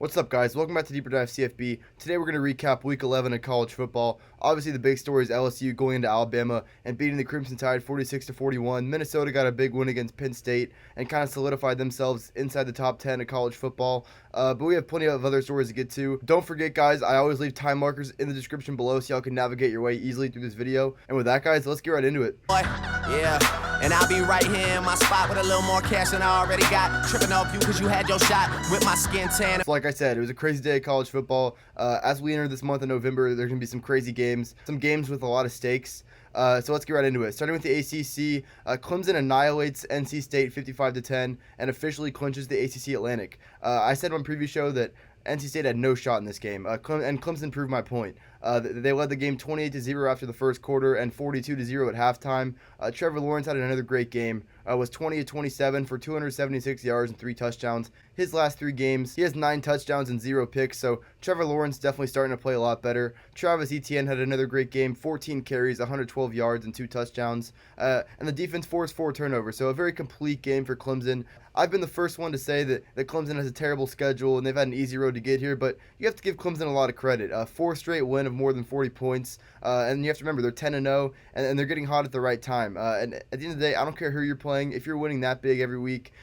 What's up, guys? Welcome back to Deeper Dive CFB. Today we're going to recap Week 11 of college football. Obviously, the big story is LSU going into Alabama and beating the Crimson Tide 46-41. Minnesota got a big win against Penn State and kind of solidified themselves inside the top 10 of college football. But we have plenty of other stories to get to. Don't forget, guys, I always leave time markers in the description below so y'all can navigate your way easily through this video. And with that, guys, let's get right into it. Yeah, and I'll be right here in my spot with a little more cash than I already got. Tripping off you because you had your shot with my skin tan. So like I said, it was a crazy day of college football. As we enter this month of November, there's going to be some crazy games, some games with a lot of stakes. So let's get right into it. Starting with the ACC, Clemson annihilates NC State 55-10 and officially clinches the ACC Atlantic. I said on my previous show that NC State had no shot in this game, and Clemson proved my point. They led the game 28-0 after the first quarter and 42-0 at halftime. Trevor Lawrence had another great game. Was 20-27 for 276 yards and 3 touchdowns. His last 3 games, he has 9 touchdowns and 0 picks, so Trevor Lawrence definitely starting to play a lot better. Travis Etienne had another great game, 14 carries, 112 yards, and 2 touchdowns. And the defense forced 4 turnovers, so a very complete game for Clemson. I've been the first one to say that Clemson has a terrible schedule and they've had an easy road to get here, but you have to give Clemson a lot of credit. 4 straight win of more than 40 points, and you have to remember they're 10-0 and they're getting hot at the right time. And at the end of the day, I don't care who you're playing. If you're winning that big every week,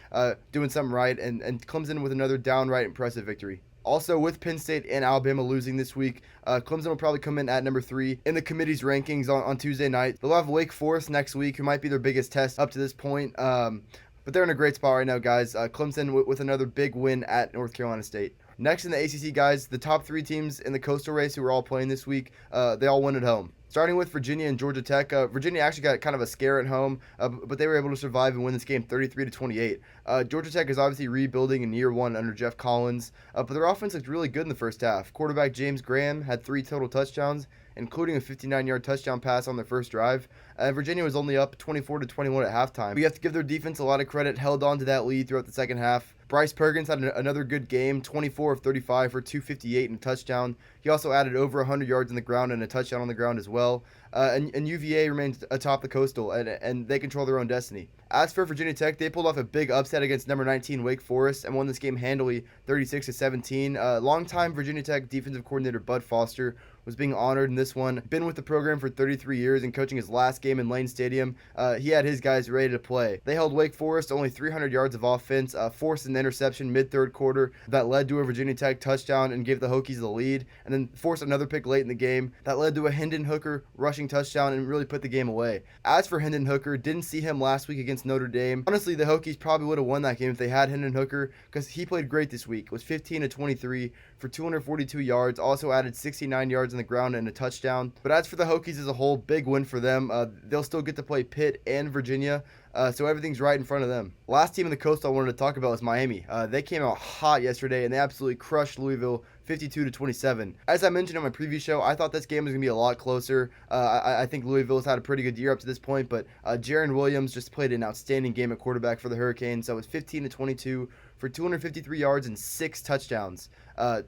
doing something right, and Clemson with another downright impressive victory. Also, with Penn State and Alabama losing this week, Clemson will probably come in at number 3 in the committee's rankings on Tuesday night. They'll have Wake Forest next week, who might be their biggest test up to this point. But they're in a great spot right now, guys. Clemson with another big win at North Carolina State. Next in the ACC, guys, the top 3 teams in the Coastal race who are all playing this week, they all win at home. Starting with Virginia and Georgia Tech, Virginia actually got kind of a scare at home, but they were able to survive and win this game 33-28. Georgia Tech is obviously rebuilding in year 1 under Jeff Collins, but their offense looked really good in the first half. Quarterback James Graham had 3 total touchdowns, including a 59-yard touchdown pass on their first drive. Virginia was only up 24-21 at halftime. But you have to give their defense a lot of credit, held on to that lead throughout the second half. Bryce Perkins had another good game, 24 of 35 for 258 and a touchdown. He also added over 100 yards on the ground and a touchdown on the ground as well. And UVA remains atop the Coastal, and they control their own destiny. As for Virginia Tech, they pulled off a big upset against number 19 Wake Forest and won this game handily, 36-17. Longtime Virginia Tech defensive coordinator Bud Foster was being honored in this one. Been with the program for 33 years and coaching his last game in Lane Stadium. He had his guys ready to play. They held Wake Forest to only 300 yards of offense, forced an interception mid-third quarter that led to a Virginia Tech touchdown and gave the Hokies the lead, and then forced another pick late in the game that led to a Hendon Hooker rushing touchdown and really put the game away. As for Hendon Hooker, didn't see him last week against Notre Dame. Honestly, the Hokies probably would have won that game if they had Hendon Hooker, because he played great this week. It was 15-23 for 242 yards, also added 69 yards on the ground and a touchdown. But as for the Hokies as a whole, big win for them. They'll still get to play Pitt and Virginia, so everything's right in front of them. Last team in the Coastal I wanted to talk about was Miami. They came out hot yesterday and they absolutely crushed Louisville 52-27. As I mentioned on my previous show, I thought this game was going to be a lot closer. I think Louisville's had a pretty good year up to this point, but Jaron Williams just played an outstanding game at quarterback for the Hurricanes. So it was 15-22 for 253 yards and 6 touchdowns.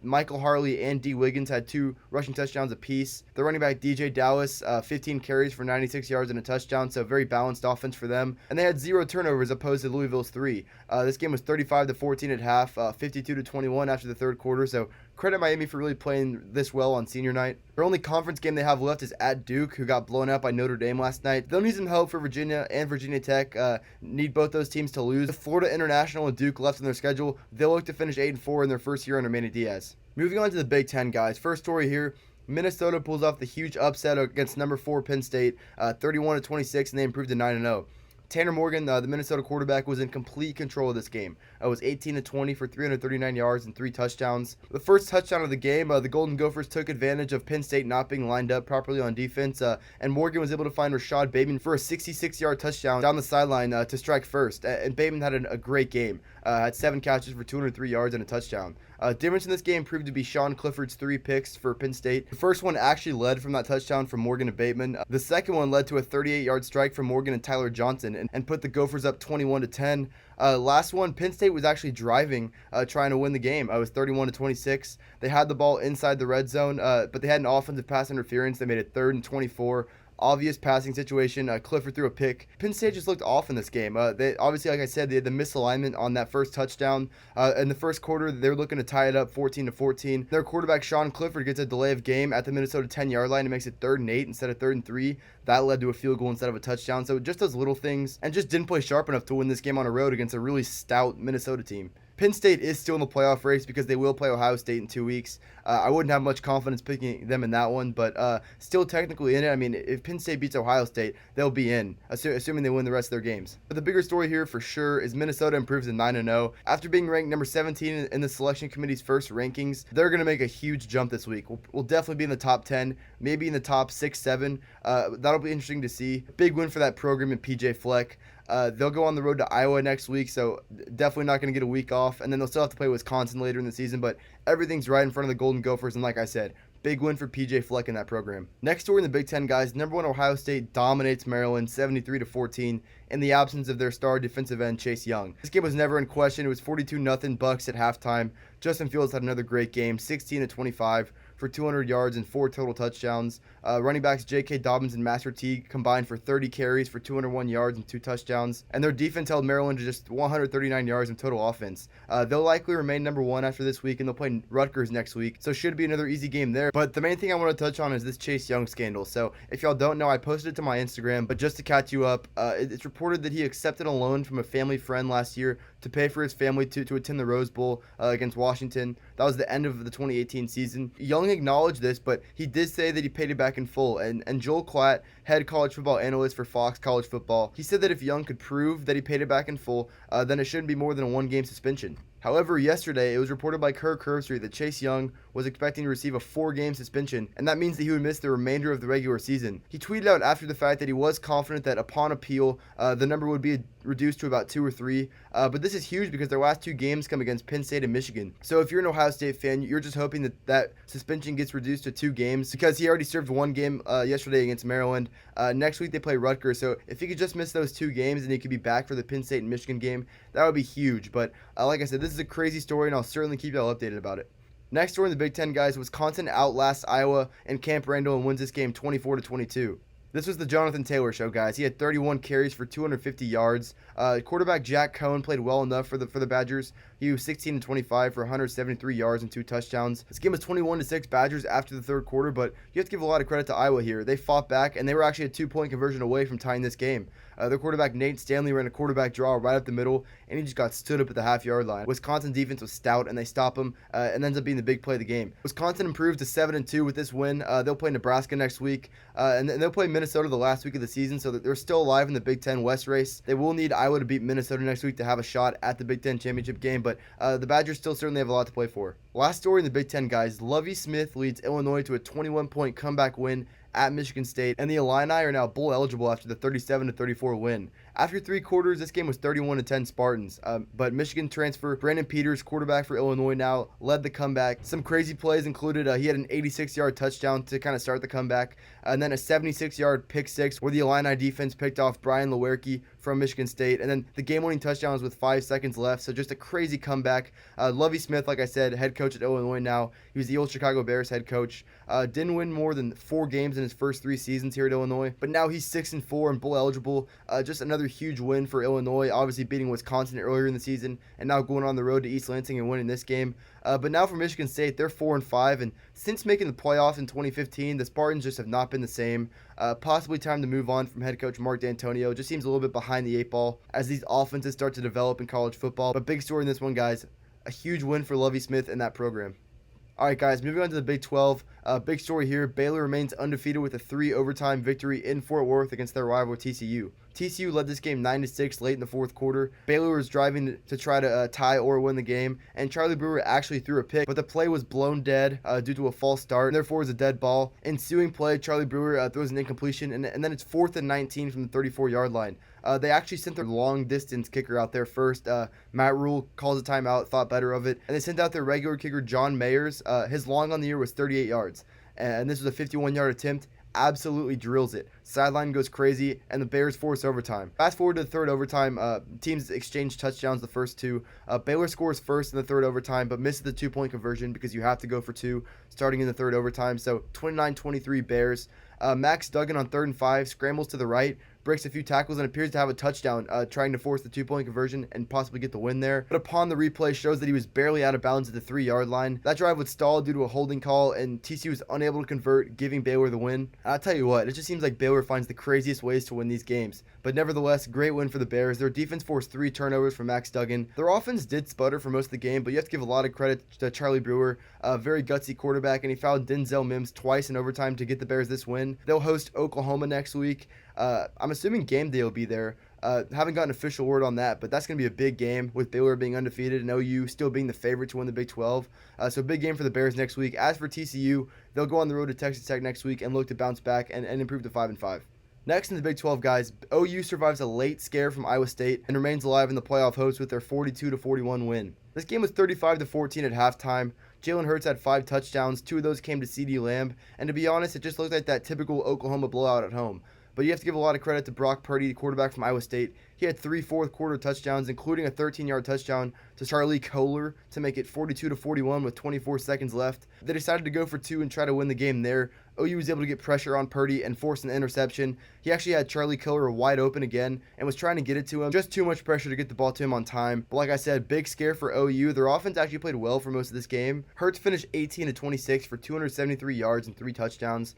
Michael Harley and D. Wiggins had 2 rushing touchdowns apiece. The running back DJ Dallas, 15 carries for 96 yards and a touchdown, so very balanced offense for them. And they had 0 turnovers opposed to Louisville's 3. This game was 35-14 at half, 52-21 after the third quarter, so credit Miami for really playing this well on senior night. Their only conference game they have left is at Duke, who got blown out by Notre Dame last night. They'll need some help for Virginia and Virginia Tech. Need both those teams to lose. With Florida International and Duke left in their schedule, they'll look to finish 8-4 in their first year under Manny Diaz. Moving on to the Big 10, guys. First story here. Minnesota pulls off the huge upset against number 4 Penn State, 31-26, and they improved to 9-0. Tanner Morgan, the Minnesota quarterback, was in complete control of this game. It was 18-20 for 339 yards and 3 touchdowns. The first touchdown of the game, the Golden Gophers took advantage of Penn State not being lined up properly on defense, and Morgan was able to find Rashad Bateman for a 66-yard touchdown down the sideline to strike first. And Bateman had a great game. Had 7 catches for 203 yards and a touchdown. Difference in this game proved to be Sean Clifford's 3 picks for Penn State. The first one actually led from that touchdown from Morgan and Bateman. The second one led to a 38-yard strike from Morgan and Tyler Johnson and put the Gophers up 21-10. Last one, Penn State was actually driving, trying to win the game. It was 31-26. They had the ball inside the red zone, but they had an offensive pass interference. They made it 3rd and 24. obvious passing situation. Clifford threw a pick. Penn State just looked off in this game. They obviously, like I said, they had the misalignment on that first touchdown. In the first quarter, they were looking to tie it up 14-14. Their quarterback, Sean Clifford, gets a delay of game at the Minnesota 10-yard line and makes it 3rd and 8 instead of 3rd and 3. That led to a field goal instead of a touchdown. So just those little things, and just didn't play sharp enough to win this game on the road against a really stout Minnesota team. Penn State is still in the playoff race because they will play Ohio State in 2 weeks. I wouldn't have much confidence picking them in that one, but still technically in it. I mean, if Penn State beats Ohio State, they'll be in, assuming they win the rest of their games. But the bigger story here for sure is Minnesota improves to 9-0. After being ranked number 17 in the selection committee's first rankings, they're going to make a huge jump this week. We'll definitely be in the top 10, maybe in the top 6, 7. That'll be interesting to see. Big win for that program and PJ Fleck. They'll go on the road to Iowa next week, so definitely not going to get a week off. And then they'll still have to play Wisconsin later in the season, but everything's right in front of the Golden Gophers. And like I said, big win for PJ Fleck in that program. Next story in the Big 10, guys. Number 1 Ohio State dominates Maryland 73-14 in the absence of their star defensive end Chase Young. This game was never in question. It was 42-0 Bucks at halftime. Justin Fields had another great game, 16-25 for 200 yards and 4 total touchdowns. Running backs J.K. Dobbins and Master Teague combined for 30 carries for 201 yards and 2 touchdowns. And their defense held Maryland to just 139 yards in total offense. They'll likely remain number 1 after this week, and they'll play Rutgers next week. So should be another easy game there. But the main thing I want to touch on is this Chase Young scandal. So if y'all don't know, I posted it to my Instagram, but just to catch you up, it's reported that he accepted a loan from a family friend last year to pay for his family to attend the Rose Bowl against Washington. That was the end of the 2018 season. Young acknowledged this, but he did say that he paid it back in full. And Joel Klatt, head college football analyst for Fox College Football, he said that if Young could prove that he paid it back in full, then it shouldn't be more than a 1-game suspension. However, yesterday, it was reported by Kirk Herbstreit that Chase Young was expecting to receive a 4-game suspension, and that means that he would miss the remainder of the regular season. He tweeted out after the fact that he was confident that upon appeal, the number would be reduced to about 2 or 3, but this is huge because their last 2 games come against Penn State and Michigan. So if you're an Ohio State fan, you're just hoping that that suspension gets reduced to 2 games because he already served 1 game yesterday against Maryland. Next week they play Rutgers, so if he could just miss those 2 games and he could be back for the Penn State and Michigan game, that would be huge. But like I said, this is a crazy story, and I'll certainly keep y'all updated about it. Next story in the Big 10, guys. Wisconsin outlasts Iowa in Camp Randall and wins this game 24-22. This was the Jonathan Taylor show, guys. He had 31 carries for 250 yards. Quarterback Jack Cohn played well enough for the Badgers. He was 16-25 for 173 yards and 2 touchdowns. This game was 21-6 Badgers after the 3rd quarter, but you have to give a lot of credit to Iowa here. They fought back, and they were actually a 2-point conversion away from tying this game. Their quarterback Nate Stanley ran a quarterback draw right up the middle, and he just got stood up at the half-yard line. Wisconsin defense was stout, and they stop him, and ends up being the big play of the game. Wisconsin improved to 7-2 with this win. They'll play Nebraska next week, and they'll play Minnesota the last week of the season, so that they're still alive in the Big 10 West race. They will need Iowa to beat Minnesota next week to have a shot at the Big 10 championship game, but the Badgers still certainly have a lot to play for. Last story in the Big 10, guys. Lovie Smith leads Illinois to a 21-point comeback win at Michigan State, and the Illini are now bowl eligible after the 37-34 win. After 3 quarters, this game was 31-10 Spartans, but Michigan transfer Brandon Peters, quarterback for Illinois now, led the comeback. Some crazy plays included he had an 86-yard touchdown to kind of start the comeback, and then a 76-yard pick six where the Illini defense picked off Brian Lewerke from Michigan State, and then the game-winning touchdown was with 5 seconds left, so just a crazy comeback. Lovie Smith, like I said, head coach at Illinois now. He was the old Chicago Bears head coach. Didn't win more than 4 games in his first 3 seasons here at Illinois, but now he's 6-4 and bowl eligible. Just another huge win for Illinois, obviously beating Wisconsin earlier in the season, and now going on the road to East Lansing and winning this game. But now for Michigan State, they're 4-5, and since making the playoffs in 2015, the Spartans just have not been the same. Possibly time to move on from head coach Mark D'Antonio. Just seems a little bit behind the 8 ball as these offenses start to develop in college football. But big story in this one, guys. A huge win for Lovie Smith and that program. All right, guys, moving on to the Big 12. Big story here. Baylor remains undefeated with a 3-overtime victory in Fort Worth against their rival TCU. TCU led this game 9-6 late in the 4th quarter. Baylor was driving to try to tie or win the game, and Charlie Brewer actually threw a pick, but the play was blown dead due to a false start, and therefore it was a dead ball. Ensuing play, Charlie Brewer throws an incompletion, and then it's 4th and 19 from the 34-yard line. They actually sent their long-distance kicker out there first. Matt Rule calls a timeout, thought better of it, and they sent out their regular kicker, John Mayers. His long on the year was 38 yards, and this was a 51-yard attempt. Absolutely drills it. Sideline goes crazy, and the Bears force overtime. Fast forward to the 3rd overtime. Teams exchange touchdowns the first 2. Baylor scores first in the 3rd overtime, but misses the 2-point conversion because you have to go for 2 starting in the 3rd overtime. So 29-23 Bears. Max Duggan on 3rd and 5 scrambles to the right, breaks a few tackles, and appears to have a touchdown, trying to force the 2-point conversion and possibly get the win there. But upon the replay shows that he was barely out of bounds at the 3-yard line. That drive would stall due to a holding call, and TCU was unable to convert, giving Baylor the win. And I'll tell you what, it just seems like Baylor finds the craziest ways to win these games. But nevertheless, great win for the Bears. Their defense forced 3 turnovers from Max Duggan. Their offense did sputter for most of the game, but you have to give a lot of credit to Charlie Brewer, a very gutsy quarterback, and he fouled Denzel Mims twice in overtime to get the Bears this win. They'll host Oklahoma next week. I'm assuming game day will be there. Haven't gotten official word on that, but that's going to be a big game with Baylor being undefeated and OU still being the favorite to win the Big 12. So big game for the Bears next week. As for TCU, they'll go on the road to Texas Tech next week and look to bounce back and improve to 5-5. Next in the Big 12, guys, OU survives a late scare from Iowa State and remains alive in the playoff hopes with their 42-41 win. This game was 35-14 at halftime. Jalen Hurts had 5 touchdowns. 2 of those came to CeeDee Lamb, and to be honest, it just looked like that typical Oklahoma blowout at home. But you have to give a lot of credit to Brock Purdy, the quarterback from Iowa State. He had 3 fourth-quarter touchdowns, including a 13-yard touchdown to Charlie Kohler to make it 42-41 with 24 seconds left. They decided to go for 2 and try to win the game there. OU was able to get pressure on Purdy and force an interception. He actually had Charlie Kohler wide open again and was trying to get it to him. Just too much pressure to get the ball to him on time. But like I said, big scare for OU. Their offense actually played well for most of this game. Hurts finished 18-26 for 273 yards and 3 touchdowns.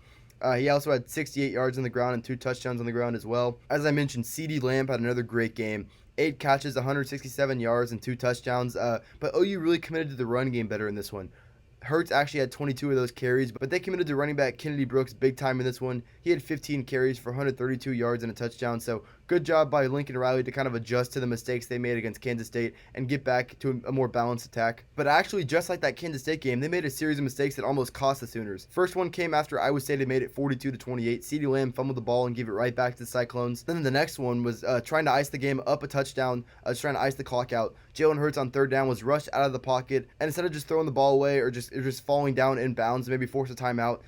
He also had 68 yards on the ground and 2 touchdowns on the ground as well. As I mentioned, CeeDee Lamb had another great game. 8 catches, 167 yards, and 2 touchdowns. But OU really committed to the run game better in this one. Hurts actually had 22 of those carries, but they committed to running back Kennedy Brooks big time in this one. He had 15 carries for 132 yards and a touchdown, so good job by Lincoln Riley to kind of adjust to the mistakes they made against Kansas State and get back to a more balanced attack. But actually, just like that Kansas State game, they made a series of mistakes that almost cost the Sooners. First one came after Iowa State had made it 42-28. CeeDee Lamb fumbled the ball and gave it right back to the Cyclones. Then the next one was trying to ice the game up a touchdown, trying to ice the clock out. Jalen Hurts on 3rd down was rushed out of the pocket, and instead of just throwing the ball away or just falling down in bounds, maybe force a timeout,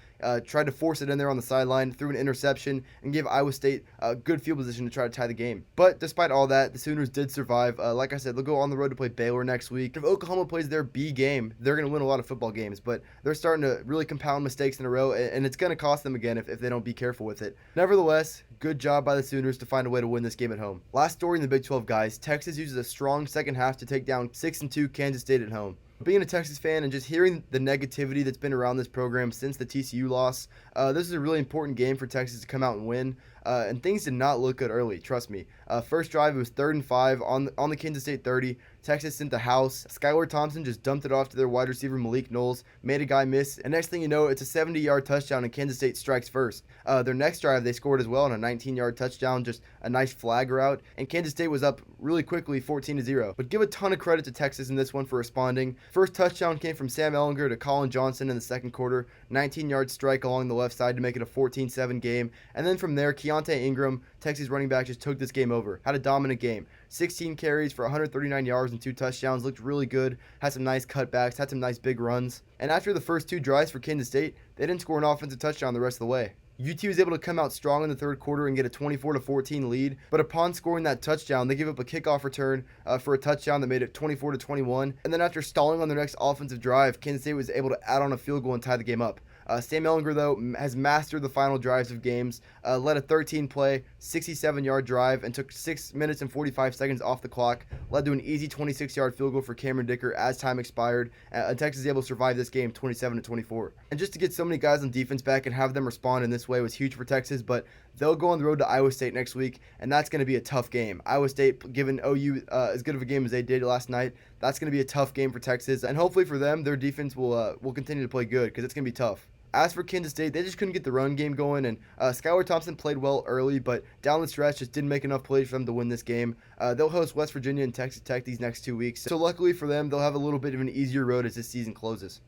tried to force it in there on the sideline, threw an interception, and gave Iowa State a good field position to try to tie the game. But despite all that, the Sooners did survive. Like I said, they'll go on the road to play Baylor next week. If Oklahoma plays their B game, they're going to win a lot of football games, but they're starting to really compound mistakes in a row, and it's going to cost them again if they don't be careful with it. Nevertheless, good job by the Sooners to find a way to win this game at home. Last story in the Big 12, guys. Texas uses a strong second half to take down 6-2 Kansas State at home. Being a Texas fan and just hearing the negativity that's been around this program since the TCU loss, this is a really important game for Texas to come out and win. And things did not look good early, trust me. First drive, it was 3rd and 5 on the Kansas State 30. Texas sent the house. Skylar Thompson just dumped it off to their wide receiver Malik Knowles, made a guy miss, and next thing you know, it's a 70-yard touchdown and Kansas State strikes first. Their next drive, they scored as well on a 19-yard touchdown, just a nice flag route, and Kansas State was up really quickly 14-0. But give a ton of credit to Texas in this one for responding. First touchdown came from Sam Ehlinger to Colin Johnson in the second quarter, 19-yard strike along the left side to make it a 14-7 game, and then from there, Keontae Ingram, Texas running back, just took this game over. Had a dominant game. 16 carries for 139 yards and 2 touchdowns. Looked really good. Had some nice cutbacks. Had some nice big runs. And after the first 2 drives for Kansas State, they didn't score an offensive touchdown the rest of the way. UT was able to come out strong in the third quarter and get a 24-14 lead, but upon scoring that touchdown, they gave up a kickoff return for a touchdown that made it 24-21. And then after stalling on their next offensive drive, Kansas State was able to add on a field goal and tie the game up. Sam Ehlinger, though, has mastered the final drives of games, led a 13-play, 67-yard drive, and took 6 minutes and 45 seconds off the clock, led to an easy 26-yard field goal for Cameron Dicker as time expired, and Texas is able to survive this game 27-24. And just to get so many guys on defense back and have them respond in this way was huge for Texas, but they'll go on the road to Iowa State next week, and that's going to be a tough game. Iowa State, given OU as good of a game as they did last night, that's going to be a tough game for Texas, and hopefully for them, their defense will continue to play good because it's going to be tough. As for Kansas State, they just couldn't get the run game going, and Skylar Thompson played well early, but down the stretch just didn't make enough plays for them to win this game. They'll host West Virginia and Texas Tech these next 2 weeks, so luckily for them, they'll have a little bit of an easier road as this season closes.